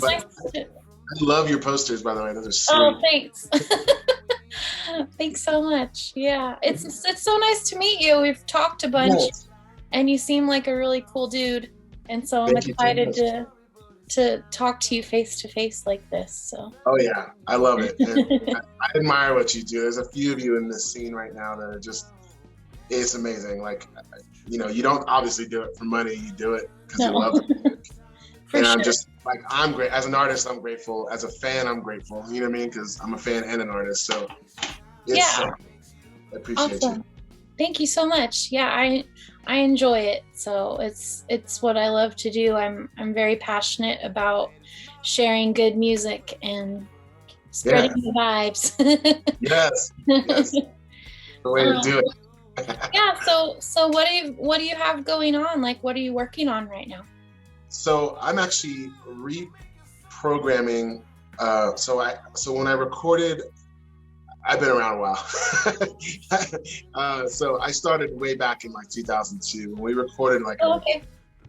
nice I love your posters, by the way. Those are sweet. Oh, thanks. Thanks so much. Yeah, it's so nice to meet you. We've talked a bunch, Yes. and you seem like a really cool dude. And so I'm Thank you so excited to talk to you face to face like this. So. Oh yeah, I love it. And I admire what you do. There's a few of you in this scene right now that are just, it's amazing. Like, you know, you don't obviously do it for money. You do it because you love it. For and sure. I'm just like, I'm great. As an artist, I'm grateful. As a fan, I'm grateful. You know what I mean? Because I'm a fan and an artist. So it's, I appreciate Awesome. you. Thank you so much. Yeah, I enjoy it. So it's what I love to do. I'm very passionate about sharing good music and spreading the vibes. Yes. The way to do it. Yeah. So what do you have going on? Like, what are you working on right now? So I'm actually reprogramming. So when I recorded, I've been around a while. So I started way back in like 2002 when we recorded like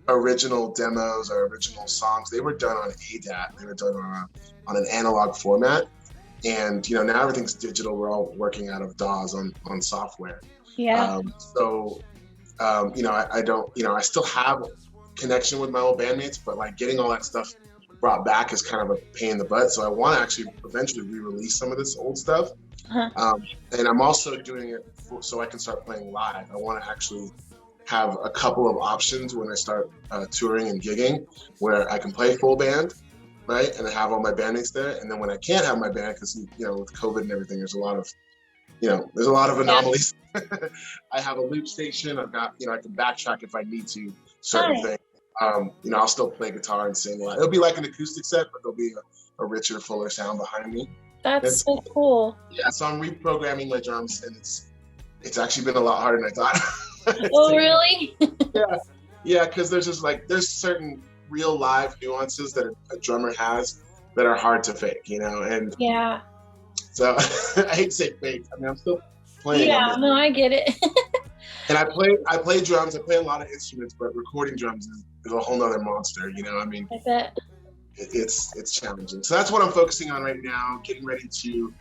original demos or original songs. They were done on ADAT. They were done on an analog format. And you know, now everything's digital. We're all working out of DAWs on software. Yeah. You know, I don't, you know, I still have connection with my old bandmates, but like getting all that stuff brought back is kind of a pain in the butt. So I want to actually eventually re-release some of this old stuff. And I'm also doing it so I can start playing live. I want to actually have a couple of options when I start touring and gigging, where I can play full band, right, and I have all my bandmates there. And then when I can't have my band, because you know, with COVID and everything, there's a lot of anomalies. I have a loop station. I've got, you know, I can backtrack if I need to certain things. You know, I'll still play guitar and sing. It'll be like an acoustic set, but there'll be a richer, fuller sound behind me. That's so cool. Yeah, so I'm reprogramming my drums, and it's actually been a lot harder than I thought. Oh, really? Yeah, because there's certain real live nuances that a drummer has that are hard to fake, you know, and yeah. So I hate to say fake. I mean, I'm still playing. Yeah, no, I get it. And I play drums. I play a lot of instruments, but recording drums is a whole nother monster. You know, I mean, I bet. It's challenging. So that's what I'm focusing on right now. Getting ready to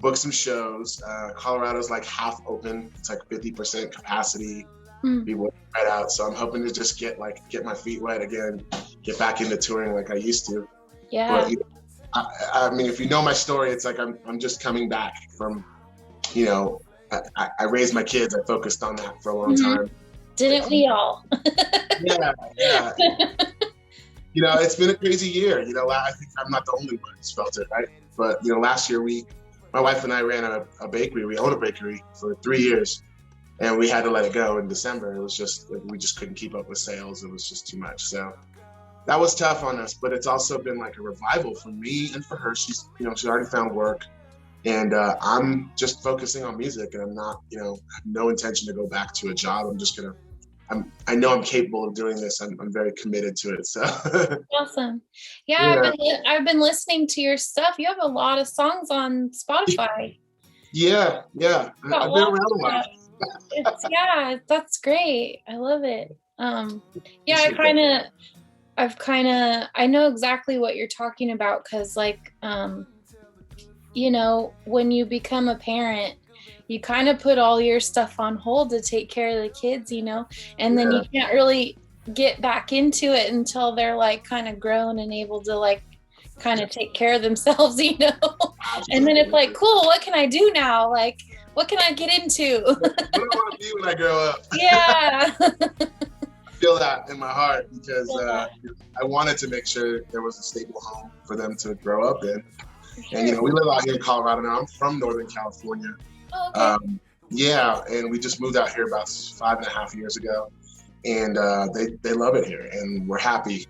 book some shows. Colorado's like half open. It's like 50% capacity. Be right out. So I'm hoping to just get my feet wet again, get back into touring like I used to. Yeah. But, you know, I mean, if you know my story, it's like I'm just coming back from, you know, I raised my kids. I focused on that for a long time. Didn't we all? Yeah. You know, it's been a crazy year. You know, I think I'm not the only one who's felt it, right? But, you know, last year my wife and I ran a bakery. We owned a bakery for 3 years, and we had to let it go in December. It was just, we just couldn't keep up with sales. It was just too much. So that was tough on us, but it's also been like a revival for me and for her. She's, you know, she already found work, and I'm just focusing on music, and I'm not, you know, have no intention to go back to a job. I'm just gonna, I know I'm capable of doing this. I'm very committed to it. So awesome. Yeah. I've been listening to your stuff. You have a lot of songs on Spotify. Yeah. I've been around a while. Yeah, that's great. I love it. Yeah, I know exactly what you're talking about, because like, you know, when you become a parent, you kind of put all your stuff on hold to take care of the kids, you know, and then you can't really get back into it until they're like kind of grown and able to like kind of take care of themselves, you know. And then it's like, cool, what can I do now? Like, what can I get into? What do I want to be when I grow up? Yeah. I feel that in my heart, because I wanted to make sure there was a stable home for them to grow up in. Sure. And, you know, we live out here in Colorado now. I'm from Northern California. Oh, okay. Yeah, and we just moved out here about 5.5 years ago. And they love it here, and we're happy.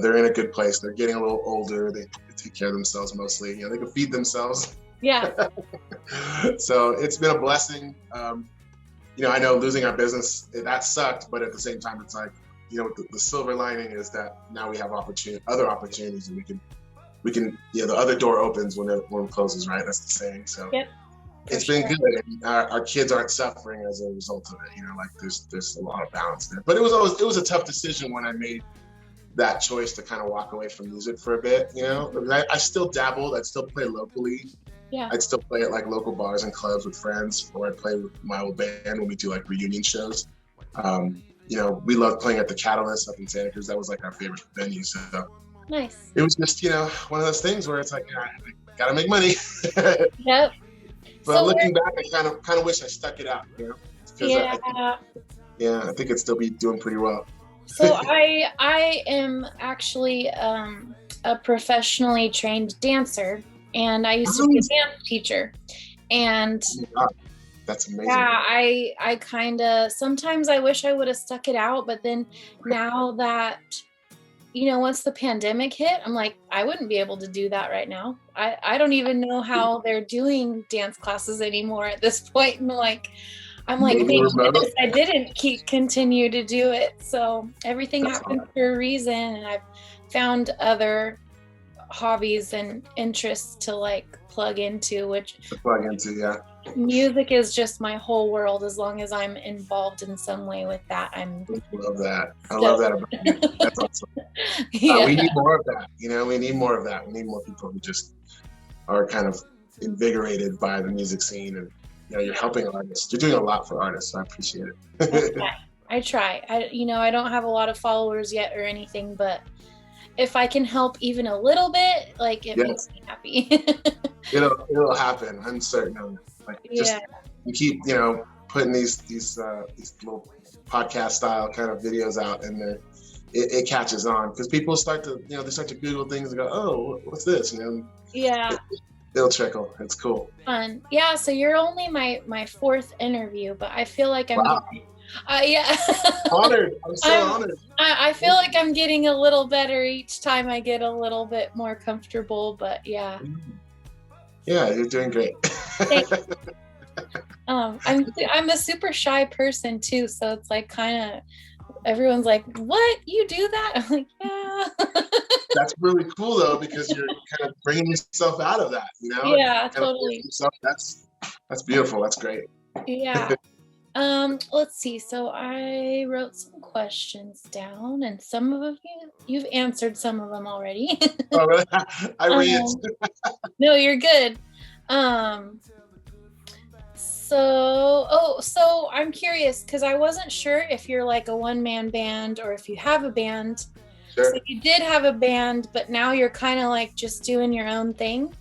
They're in a good place. They're getting a little older. They take care of themselves mostly. You know, they can feed themselves. Yeah. So it's been a blessing. You know, I know losing our business, that sucked, but at the same time, it's like, you know, the silver lining is that now we have other opportunities, and we can, you know, the other door opens when one closes, right? That's the saying. So yep, it's been good. And our kids aren't suffering as a result of it. You know, like there's a lot of balance there. But it was a tough decision when I made that choice to kind of walk away from music for a bit, you know. I still dabbled. I'd still play locally. Yeah. I'd still play at like local bars and clubs with friends, or I'd play with my old band when we do like reunion shows. You know, we loved playing at the Catalyst up in Santa Cruz. That was like our favorite venue. So nice. It was just, you know, one of those things where it's like, I gotta make money. Yep. But so looking back, I kind of wish I stuck it out, you know. Yeah. I think it'd still be doing pretty well. So I am actually a professionally trained dancer, and I used to be a dance teacher. And that's amazing. Yeah, I kind of, sometimes I wish I would have stuck it out, but then now that, you know, once the pandemic hit, I'm like, I wouldn't be able to do that right now. I don't even know how they're doing dance classes anymore at this point. And I'm like, thank goodness I didn't continue to do it. So everything happens for a reason, and I've found other hobbies and interests to like plug into, yeah. Music is just my whole world. As long as I'm involved in some way with that, I love that. I love that about you. That's awesome. Yeah. We need more of that. You know, we need more of that. We need more people who just are kind of invigorated by the music scene, and you know, you're helping artists. You're doing a lot for artists, so I appreciate it. I try. I don't have a lot of followers yet or anything, but if I can help even a little bit, like it makes me happy. It'll happen. I'm certain of it. Like just you keep, you know, putting these little podcast style kind of videos out, and it catches on because people start to, you know, they start to Google things and go, oh, what's this? You know. Yeah. It'll trickle. It's cool. Fun. Yeah. So you're only my fourth interview, but I feel like I'm. Wow. Yeah. Honored. I'm so honored. I feel like I'm getting a little better each time. I get a little bit more comfortable, but yeah. Yeah, you're doing great. I'm a super shy person too, so it's like kind of everyone's like, "What? You do that?" I'm like, "Yeah." That's really cool though, because you're kind of bringing yourself out of that, you know? Yeah, totally. That's beautiful. That's great. Yeah. Let's see. So I wrote some questions down, and some of you've answered some of them already. Oh, really? I read. No, you're good. So I'm curious because I wasn't sure if you're like a one-man band or if you have a band. Sure. So you did have a band, but now you're kind of like just doing your own thing.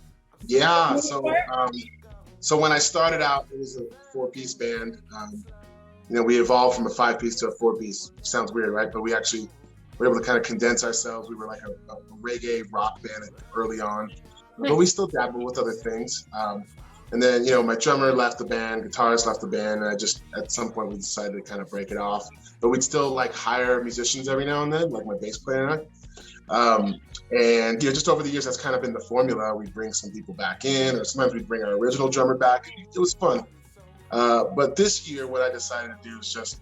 Yeah. So when I started out, it was a 4-piece band. You know, we evolved from a 5-piece to a 4-piece. Sounds weird, right? But we actually were able to kind of condense ourselves. We were like a reggae rock band early on, but we still dabble with other things. And then, you know, my drummer left the band, guitarist left the band, and I just, at some point, we decided to kind of break it off. But we'd still like hire musicians every now and then, like my bass player and I. And you know, just over the years, that's kind of been the formula. We bring some people back in, or sometimes we bring our original drummer back. It was fun. But this year, what I decided to do is just,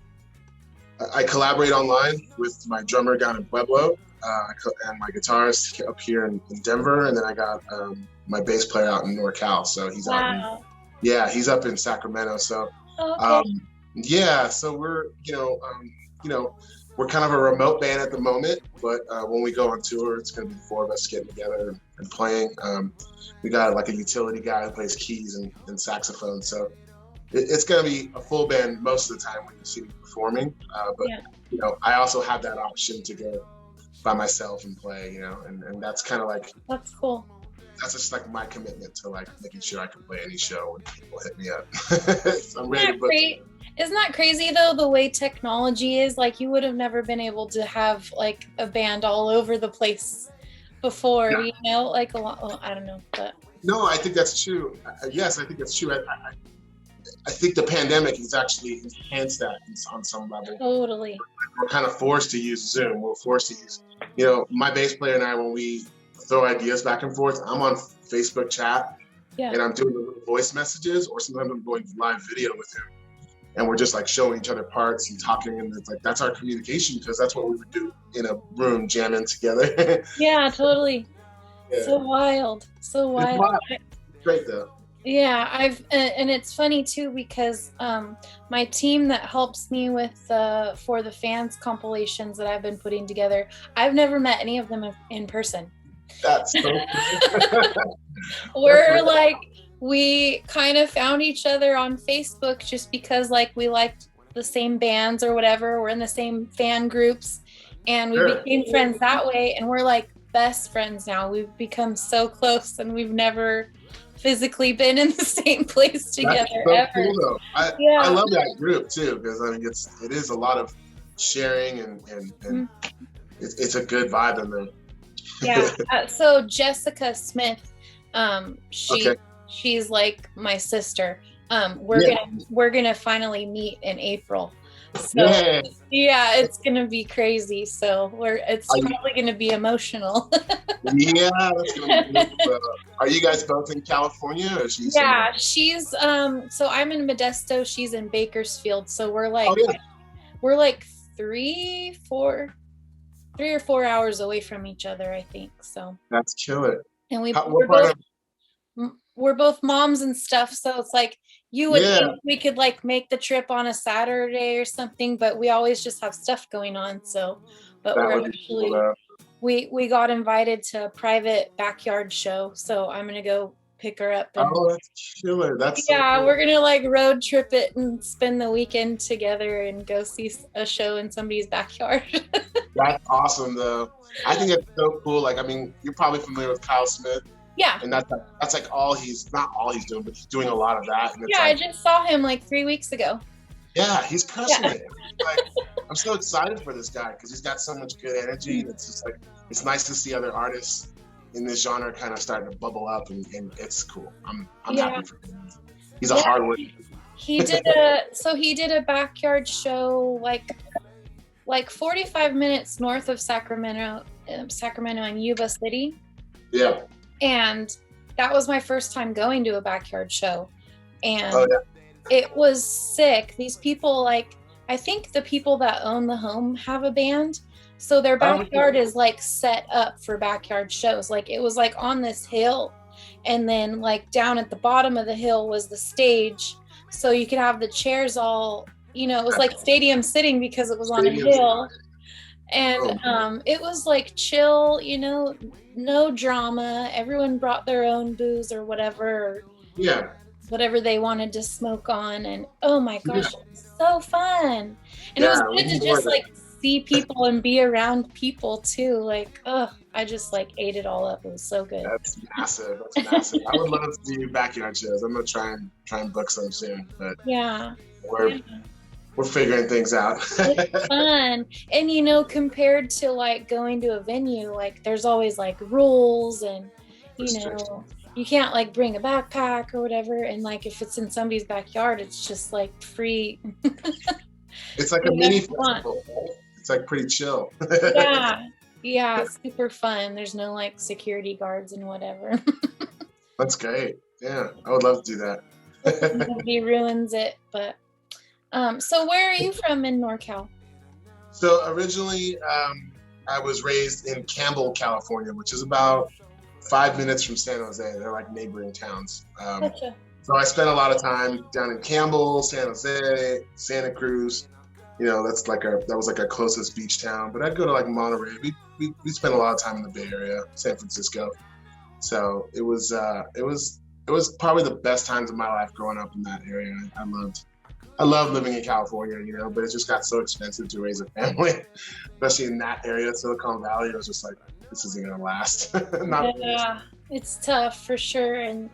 I collaborate online with my drummer down in Pueblo, and my guitarist up here in Denver, and then I got my bass player out in Norcal. So he's he's up in Sacramento. So so we're we're kind of a remote band at the moment, but when we go on tour, it's going to be the 4 of us getting together and playing. We got like a utility guy who plays keys and saxophone. So it's going to be a full band most of the time when you see me performing. You know, I also have that option to go by myself and play, you know, and that's kind of like, that's cool. That's just like my commitment to like making sure I can play any show when people hit me up. So I'm ready to book. Isn't that crazy though, the way technology is? Like you would have never been able to have like a band all over the place before, you know, like a lot, well, I don't know, but. No, I think that's true. Yes, I think that's true. I think the pandemic has actually enhanced that on some level. Totally. We're kind of forced to use Zoom. We're forced to use, you know, my bass player and I, when we throw ideas back and forth, I'm on Facebook chat and I'm doing the little voice messages, or sometimes I'm going live video with him. And we're just like showing each other parts and talking, and it's like, that's our communication, because that's what we would do in a room jamming together. Yeah, totally. Yeah. So wild. It's great though. Yeah, and it's funny too because my team that helps me with for the fans compilations that I've been putting together, I've never met any of them in person. That's so cool. That's We're really like, we kind of found each other on Facebook just because like we liked the same bands or whatever. We're in the same fan groups and we sure. became friends that way. And we're like best friends now. We've become so close and we've never physically been in the same place That's together so ever. cool though. I Yeah. love that group too because I mean it is a lot of sharing and it's a good vibe in there. Yeah. So Jessica Smith, Okay. she's like my sister. Yeah. We're gonna finally meet in April. So Yeah. yeah, it's gonna be crazy. So it's Are you, probably gonna be emotional. yeah, that's gonna be cool. Are you guys both in California or is she somewhere? Yeah, she's so I'm in Modesto, she's in Bakersfield. So Oh yeah, we're like 3 or 4 hours away from each other, I think. So that's killer. and What part of? we're both moms and stuff, so it's like you would Yeah, think we could like make the trip on a Saturday or something, but we always just have stuff going on. So but that we're would be cool actually though. we got invited to a private backyard show, so I'm gonna go pick her up and Oh, that's killer. That's so yeah, cool. we're gonna like road trip it and spend the weekend together and go see a show in somebody's backyard. That's awesome though. I think it's so cool. Like, I mean, you're probably familiar with Kyle Smith, Yeah, and that's like all he's not all he's doing, but he's doing a lot of that. And it's yeah, I like, just saw him like 3 weeks ago. yeah, he's crushing Yeah. it. Like, I'm so excited for this guy because he's got so much good energy. And it's just like it's nice to see other artists in this genre kind of starting to bubble up, and it's cool. I'm Yeah. happy for him. He's a Yeah. hard worker. He did a backyard show like 45 minutes north of Sacramento in Yuba City. Yeah. And that was my first time going to a backyard show. And Oh yeah. it was sick. These people, like, I think the people that own the home have a band. So their Oh, backyard is like set up for backyard shows. Like it was like on this hill. And then like down at the bottom of the hill was the stage. So you could have the chairs all, it was like stadium sitting because it was on a hill. And it was like chill, no drama. Everyone brought their own booze or whatever. Yeah. Whatever they wanted to smoke on, and oh my gosh, it was so fun. And it was good to just like see people and be around people too. Like, I just like ate it all up. It was so good. That's massive. That's massive. I would love to do backyard shows. I'm gonna try and book some soon, but Yeah. we're figuring things out. It's fun. And compared to like going to a venue, like there's always like rules and you can't like bring a backpack or whatever. And like if it's in somebody's backyard, it's just like free. It's like a mini festival. Right? It's like pretty chill. Yeah, it's super fun. There's no like security guards and whatever. That's great. Yeah, I would love to do that. Nobody ruins it. But so where are you from in NorCal? So originally, I was raised in Campbell, California, which is about 5 minutes from San Jose. They're like neighboring towns. Gotcha. So I spent a lot of time down in Campbell, San Jose, Santa Cruz. That was like our closest beach town. But I'd go to like Monterey. We spent a lot of time in the Bay Area, San Francisco. So it was probably the best times of my life growing up in that area. I loved living in California, but it just got so expensive to raise a family, especially in that area, Silicon Valley. It was just like, this isn't gonna last. It's tough for sure. And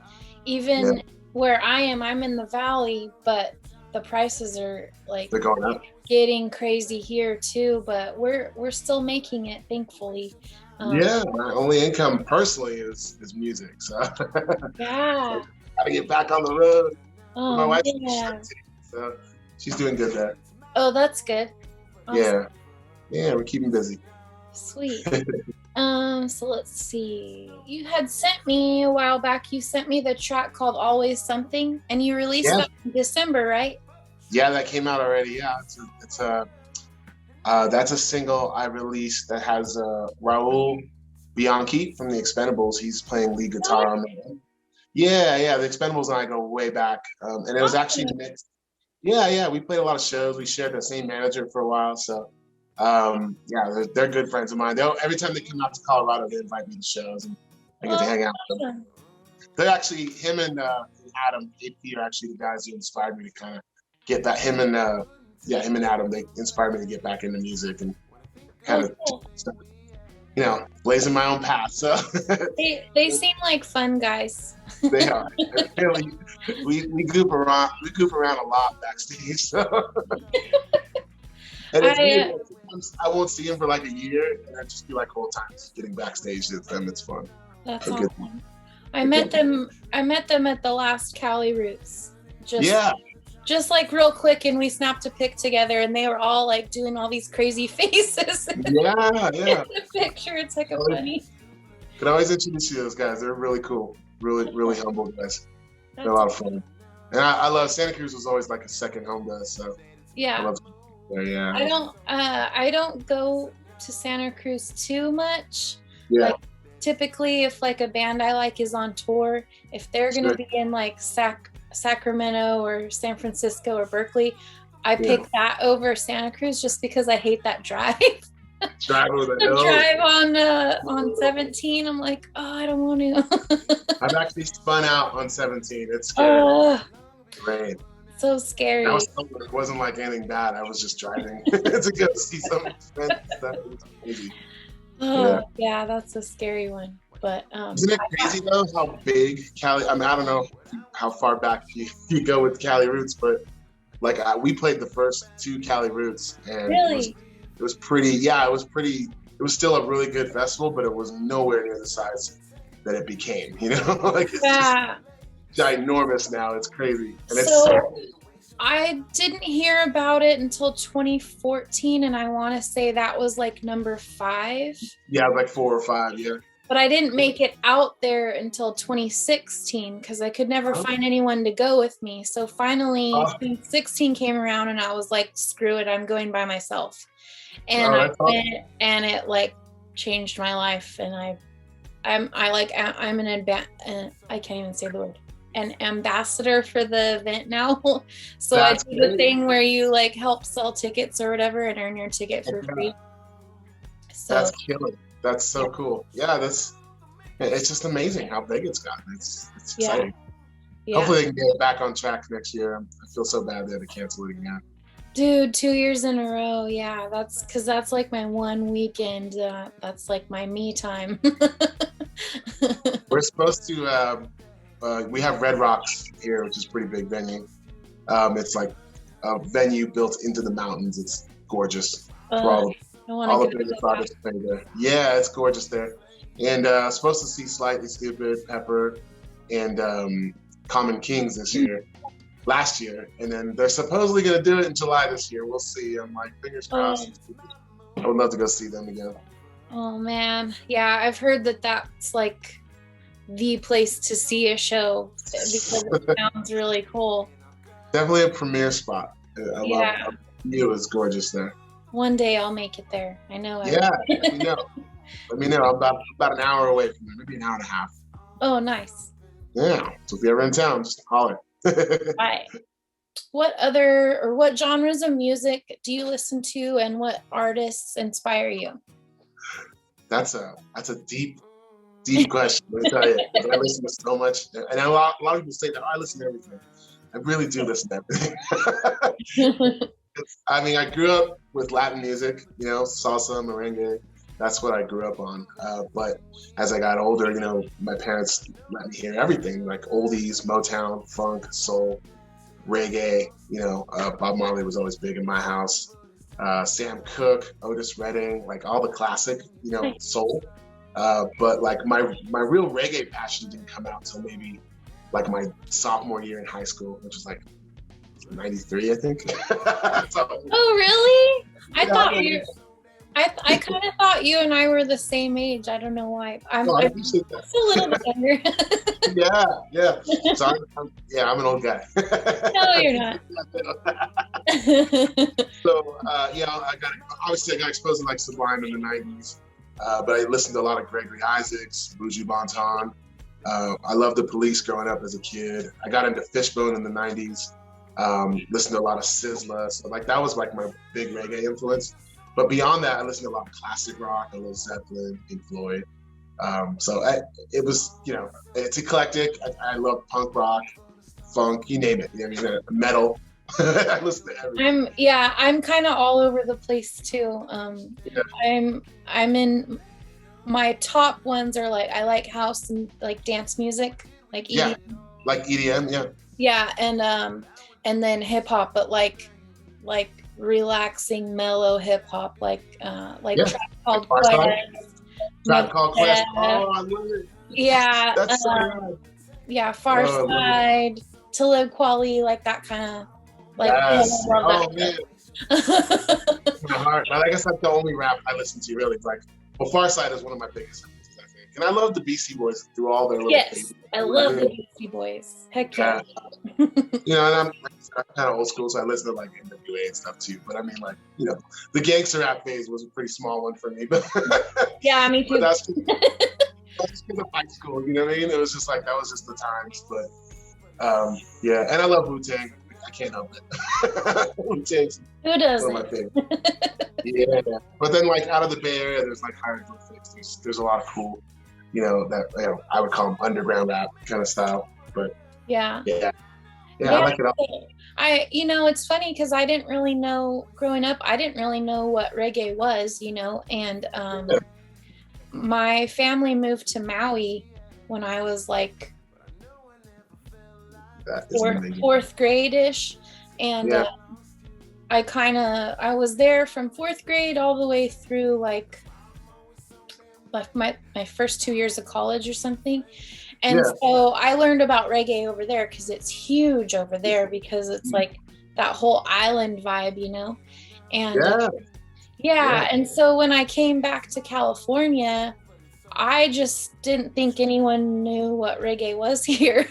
even where I am, I'm in the valley, but the prices are like they're going up. Getting crazy here too. But we're still making it, thankfully. My only income personally is music. So yeah, so gotta get back on the road. Oh, my wife's yeah. So she's doing good there. Oh, that's good. Awesome. Yeah, we're keeping busy. Sweet. So let's see. You had sent me a while back. You sent me the track called "Always Something," and you released that in December, right? Yeah, that came out already. Yeah, that's a single I released that has Raul Bianchi from the Expendables. He's playing lead guitar on it. Yeah. The Expendables and I go way back, and it was actually mixed. Yeah. We played a lot of shows. We shared the same manager for a while, so yeah, they're good friends of mine. Every time they come out to Colorado, they invite me to shows, and I get to hang out with them. They're actually him and Adam AP are actually the guys who inspired me to kind of get that. Him and Adam, they inspired me to get back into music and kind of, blazing my own path. So they seem like fun guys. They are. Really, we goop around a lot backstage. So. And it's weird. I won't see him for like a year, and I just feel like old times getting backstage with them. It's fun. That's awesome. I met them at the last Cali Roots. Just like real quick, and we snapped a pic together, and they were all like doing all these crazy faces. Yeah. In the picture, it's like a funny. Could always introduce you to those guys. They're really cool, really humble guys. They're a lot of fun, and I love Santa Cruz. Was always like a second home to us. So yeah. I love Yeah. I don't go to Santa Cruz too much. Yeah. Like typically if like a band I like is on tour, if they're going to be in like Sacramento or San Francisco or Berkeley, I pick that over Santa Cruz just because I hate that drive. Drive on 17. I'm like, I don't want to. I've actually spun out on 17. It's scary. Great. So scary. It wasn't like anything bad. I was just driving to go see some stuff. It was crazy. Yeah, that's a scary one. But isn't it crazy though how big Cali? I mean, I don't know how far back you go with Cali Roots, but like we played the first 2 Cali Roots, and really, it was pretty. Yeah, it was pretty. It was still a really good festival, but it was nowhere near the size that it became. Like it's just ginormous now. It's crazy, and I didn't hear about it until 2014, and I want to say that was like number 5. Yeah, like 4 or 5. Yeah. But I didn't make it out there until 2016 because I could never find anyone to go with me. So finally, 2016 came around, and I was like, "Screw it, I'm going by myself." And I went, and it like changed my life. And I'm I can't even say the word. An ambassador for the event now. So I do the thing where you like help sell tickets or whatever and earn your ticket for free. So that's killer. That's so cool. Yeah, it's just amazing how big it's gotten. It's exciting. Yeah. Hopefully they can get it back on track next year. I feel so bad they had to cancel it again. Dude, 2 years in a row. Yeah, that's like my one weekend. That's like my me time. We're supposed to we have Red Rocks here, which is a pretty big venue. It's like a venue built into the mountains. It's gorgeous. All the biggest artists play there. Yeah, it's gorgeous there. And supposed to see Slightly Stupid, Pepper, and Common Kings last year. And then they're supposedly going to do it in July this year. We'll see. I'm like, fingers crossed. I would love to go see them again. Oh, man. Yeah, I've heard that that's like the place to see a show because it sounds really cool. Definitely a premier spot. I love it. It was gorgeous there. One day I'll make it there. I know. Yeah, let me know. Let me know. I'm about an hour away from there, maybe an hour and a half. Oh, nice. Yeah. So if you're ever in town, just holler. Right. What genres of music do you listen to, and what artists inspire you? That's a deep question. Let me tell you, I listen to so much, and a lot of people say that I listen to everything. I really do listen to everything. I mean, I grew up with Latin music, salsa, merengue. That's what I grew up on. But as I got older, my parents let me hear everything, like oldies, Motown, funk, soul, reggae. Bob Marley was always big in my house. Sam Cooke, Otis Redding, like all the classic, soul. But like my real reggae passion didn't come out until maybe like my sophomore year in high school, which was like 93, I think. Oh, really? I kind of thought you and I were the same age. I don't know why. I'm just a little bit younger. Yeah. So I'm an old guy. No, you're not. So I got exposed to like Sublime in the 90s, but I listened to a lot of Gregory Isaacs, Buju Banton, I loved the Police growing up as a kid. I got into Fishbone in the 90s. Listened to a lot of Sizzla. So like that was like my big reggae influence. But beyond that, I listened to a lot of classic rock, a little Zeppelin, Pink Floyd. It was, you know, it's eclectic. I love punk rock, funk, you name it. I mean, metal. I listen to everything. I'm kind of all over the place too. I'm in my top ones are like I like house and like dance music, like EDM. Yeah, like EDM, yeah. Yeah, and then hip hop, but like relaxing, mellow hip hop, like Trap Called Quest. Trap Called Quest. Oh, I love it. Yeah. That's so nice. Yeah, Far Side, To Live Quali, like that kind of like. Yes. Oh man. My heart. I guess that's the only rap I listen to really. Like, well, Far Side is one of my biggest influences, I think. And I love the Beastie Boys through all their little things. I love the Beastie Boys. Heck yeah. You know, and I'm kind of old school, so I listen to like NWA and stuff too. But I mean, like, you know, the gangster rap phase was a pretty small one for me. But yeah, me too. That's just because of high school, you know what I mean? It was just like, that was just the times. But yeah, and I love Wu-Tang. I can't help it. Wu-Tang's Who doesn't? one of my favorites. Yeah. But then like out of the Bay Area, there's like hieroglyphics. There's a lot of cool, you know, that, you know, I would call them underground rap kind of style. But yeah, I like it all. You know, it's funny because I didn't really know growing up. I didn't really know what reggae was, you know, and my family moved to Maui when I was like fourth grade-ish, and I was there from fourth grade all the way through like my first 2 years of college or something. And so I learned about reggae over there because it's huge over there, because it's like that whole island vibe, you know? And and so when I came back to California, I just didn't think anyone knew what reggae was here.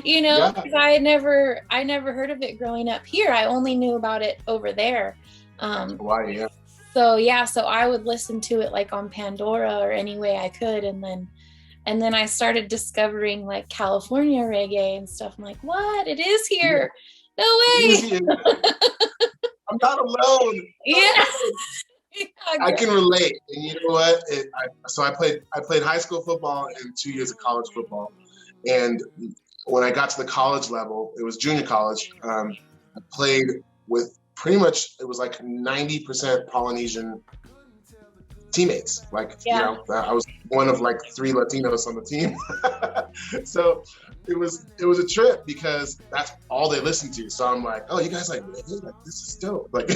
You know, because I never heard of it growing up here. I only knew about it over there. So I would listen to it like on Pandora or any way I could, and then I started discovering like California reggae and stuff. I'm like, what? It is here. No way. I'm not alone. Yeah. I can relate. And you know what? I played high school football and 2 years of college football. And when I got to the college level, it was junior college. I played with pretty much, it was like 90% Polynesian teammates. Like, you know, I was one of like 3 Latinos on the team. So it was a trip because that's all they listened to. So I'm like, oh, you guys like reggae? Like, this is dope. Like,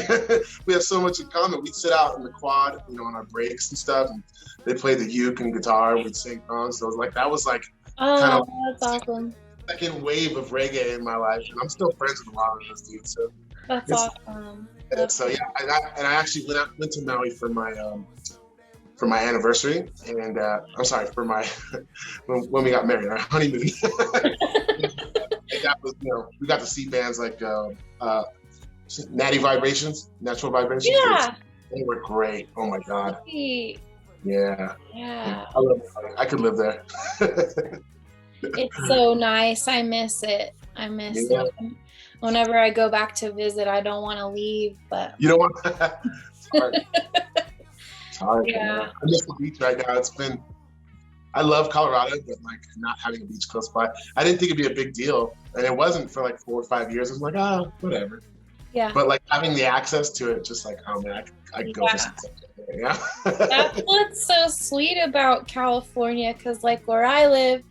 we have so much in common. We'd sit out in the quad, you know, on our breaks and stuff. And they played the uke and guitar. We'd sing songs. So it was like, that was like kind of that's awesome. Second wave of reggae in my life. And I'm still friends with a lot of those dudes. So that's awesome. So yeah, I actually went to Maui for my anniversary, and I'm sorry, for my when we got married, our honeymoon. That was, you know, we got to see bands like Natty Vibrations, Natural Vibrations. Yeah, they were great. Oh my god. Sweet. Yeah. I love it. I could live there. It's so nice. I miss it. it. Whenever I go back to visit, I don't want to leave, but you don't want. It's hard. It's hard. Yeah. I miss the beach right now. I love Colorado, but like not having a beach close by, I didn't think it'd be a big deal, and it wasn't for like 4 or 5 years. I was like, whatever. Yeah. But like having the access to it, just like, oh man, I go visit something. Yeah. That's what's so sweet about California, because like where I live,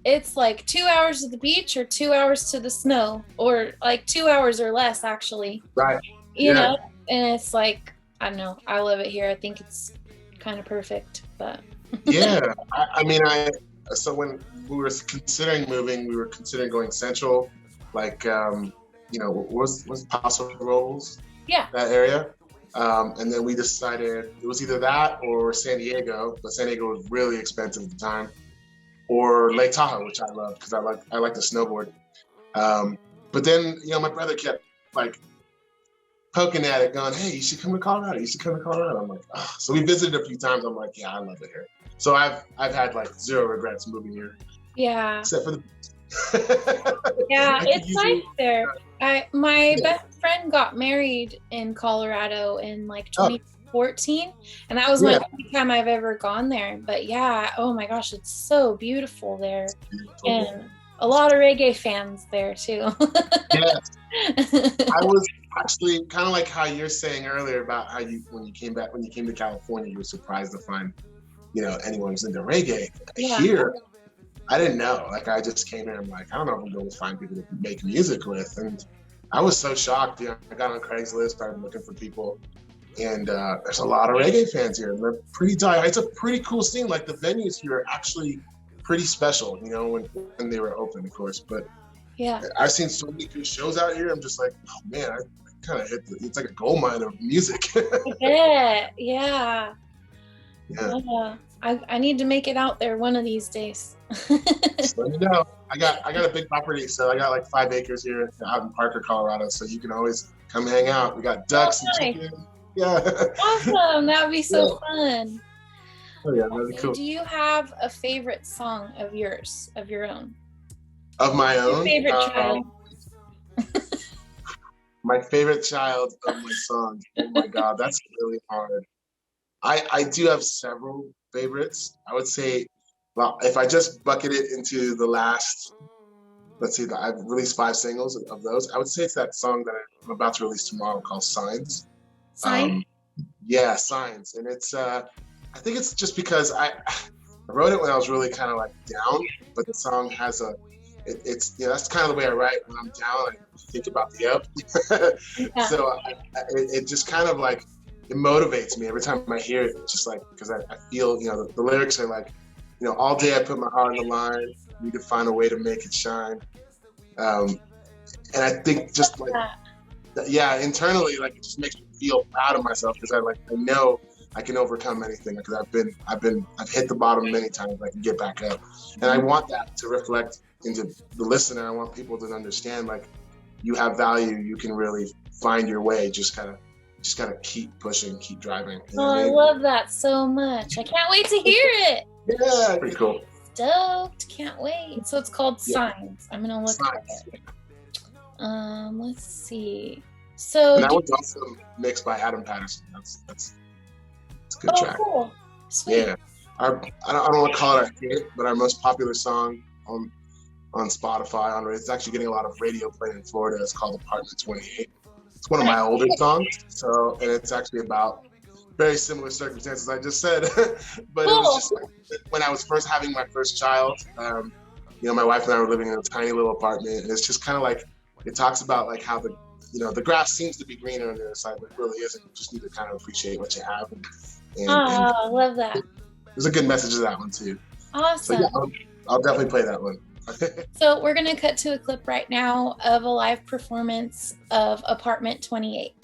it's like 2 hours to the beach or 2 hours to the snow, or like 2 hours or less actually. Right. You know, and it's like, I don't know, I love it here. I think it's kind of perfect, but. Yeah. I mean, so when we were considering moving, we were considering going central, like, you know, what was Paso Robles? Yeah. That area. And then we decided it was either that or San Diego, but San Diego was really expensive at the time, or Lake Tahoe, which I love because I like to snowboard. But then, you know, my brother kept like poking at it, going, "Hey, you should come to Colorado. You should come to Colorado." I'm like, oh. So we visited a few times. I'm like, yeah, I love it here. So I've had like zero regrets moving here, Yeah. except for the. Yeah, it's nice there. My Yeah. best friend got married in Colorado in like Oh, 2014, and that was my yeah. only time I've ever gone there. But yeah, oh my gosh, it's so beautiful there, and a lot of reggae fans there too. Yes. I was actually kind of like how you're saying earlier about how when you came to California, you were surprised to find, anyone who's into reggae. Yeah. Here, I didn't know. Like, I just came here. I'm like, I don't know if I'm going to find people to make music with, and I was so shocked. I got on Craigslist, started looking for people, and there's a lot of reggae fans here, and they're pretty tight. It's a pretty cool scene. Like, the venues here are actually pretty special. When they were open, of course, but. Yeah. I've seen so many good shows out here. I'm just like, oh man, I kind of it's like a gold mine of music. Yeah. Yeah. I need to make it out there one of these days. Just let me know. I got a big property, so I got like 5 acres here out in Parker, Colorado. So you can always come hang out. We got ducks and chickens. Yeah. Awesome. That would be so fun. Oh yeah, that'd be cool. Do you have a favorite song of yours, of your own? Of my own? Your favorite child? My favorite child of my songs. Oh my God, that's really hard. I do have several favorites. I would say, well, if I just bucket it into the last, let's see, I've released 5 singles of those. I would say it's that song that I'm about to release tomorrow called Signs. Signs? Yeah, Signs. And it's, I think it's just because I wrote it when I was really kind of like down, but the song has it's that's kind of the way I write when I'm down. I think about the up. Yeah. So it just kind of like, it motivates me every time I hear it. It's just like, because I feel, the lyrics are like, all day I put my heart on the line, need to find a way to make it shine. And I think just like, internally, like, it just makes me feel proud of myself, because I know I can overcome anything, because I've hit the bottom many times. I can get back up, and I want that to reflect into the listener. I want people to understand, like, you have value. You can really find your way. Just gotta keep pushing, keep driving. I love that so much. I can't wait to hear it. Yeah, pretty cool. Stoked. Can't wait. So it's called Signs. I'm gonna look for it. Let's see. So and that was also mixed by Adam Patterson. That's a good track. Cool. Sweet. Yeah. I don't want to call it our hit, but our most popular song on Spotify, it's actually getting a lot of radio play in Florida. It's called Apartment 28. It's one of my older songs. And it's actually about very similar circumstances I just said. But It was just like, when I was first having my first child, my wife and I were living in a tiny little apartment, and it's just kind of like, it talks about like how the grass seems to be greener on the other side, but it really isn't. You just need to kind of appreciate what you have. I love that. There's a good message to that one too. Awesome. So yeah, I'll definitely play that one. So we're gonna cut to a clip right now of a live performance of Apartment 28.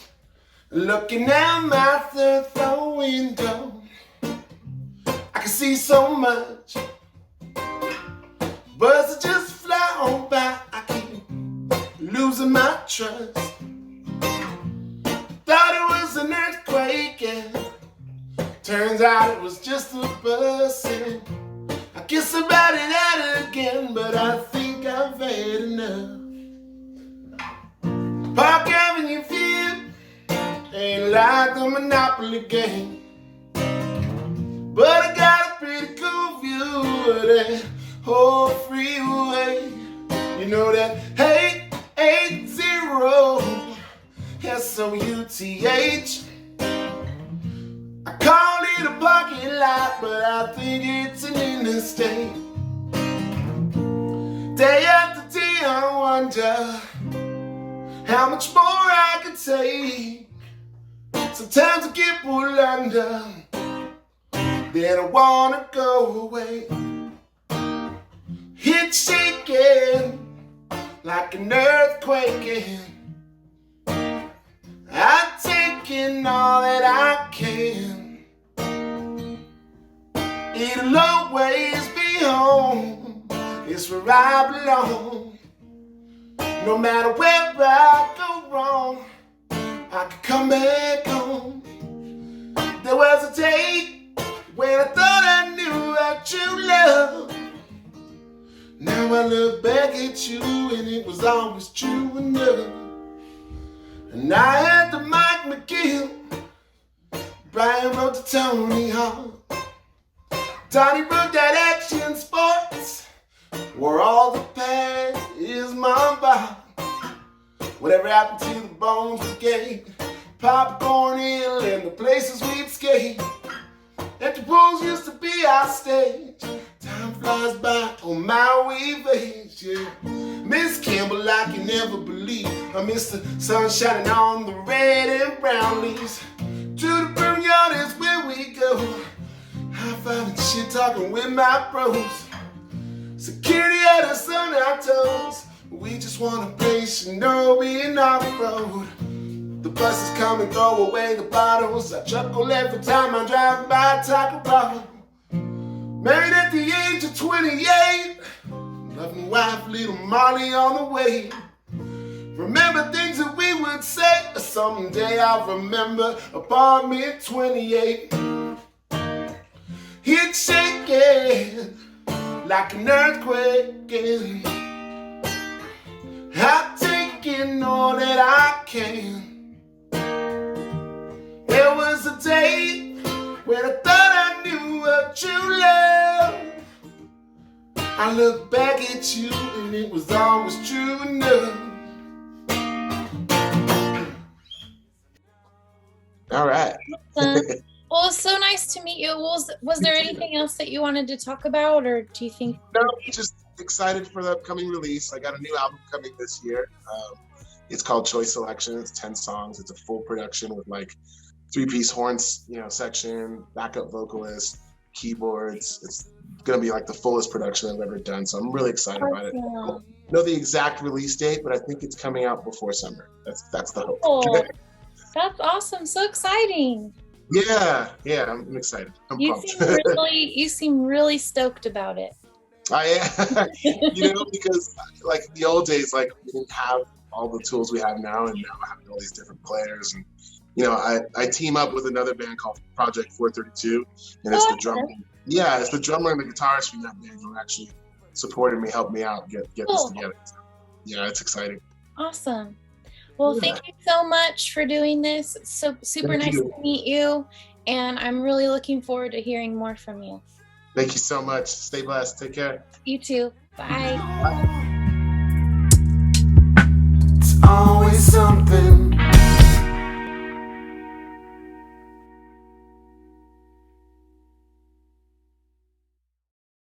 Looking out my third floor window, I can see so much. Birds just fly on by, I keep losing my trust. Thought it was an earthquake, and turns out it was just a busting. I guess about it out again, but I think I've had enough. Park Avenue Field ain't like the Monopoly game, but I got a pretty cool view of that whole freeway. You know that 880 SOUTH. I call it a parking lot, but I think it's an interstate. Day after day I wonder how much more I could take. Sometimes I get pulled under, then I wanna go away. It's shaking like an earthquake, and I'm taking all that I can. It'll always be home, it's where I belong. No matter where I go wrong, I can come back home. There was a day when I thought I knew that you love. Now I look back at you and it was always true enough. And I had to Mike McGill, Brian wrote to Tony Hawk, Tony wrote that Action Sports, where all the past is my bar. Whatever happened to the Bones Brigade, Popcorn Hill and the places we'd skate. Empty pools used to be our stage. Time flies by on my wave age, yeah. Miss Campbell, I can never believe I miss the sun shining on the red and brown leaves. To the burn yard is where we go. High five and shit talking with my bros. Security had us on our toes. We just want a place, you know, being off road. The buses come and throw away the bottles. I chuckle every time I drive by Taco Bell. Married at the age of 28, loving wife, little Molly on the way. Remember things that we would say. Someday I'll remember apartment 28. It's shaking like an earthquake. I'm taking all that I can. There was a day when I thought I knew what you loved. I look back at you and it was always true enough. All right. Well, it's so nice to meet you. Was there anything else that you wanted to talk about, or do you think? No, just excited for the upcoming release. I got a new album coming this year. It's called Choice Selection. It's 10 songs. It's a full production with like 3-piece horns, section, backup vocalist, keyboards. It's gonna be like the fullest production I've ever done. So I'm really excited about it. I don't know the exact release date, but I think it's coming out before summer. That's the hope. Oh, that's awesome! So exciting. Yeah, I'm excited. I'm pumped. You seem really stoked about it. I am, because like the old days, like we didn't have all the tools we have now, and now I have all these different players, and I team up with another band called Project 432, and it's the drummer. Yeah, it's the drummer and the guitarist from that band who actually supported me, helped me out get this together. So, yeah, it's exciting. Awesome. Well, thank you so much for doing this. It's so super nice to meet you, and I'm really looking forward to hearing more from you. Thank you so much. Stay blessed. Take care. You too. Bye. It's always something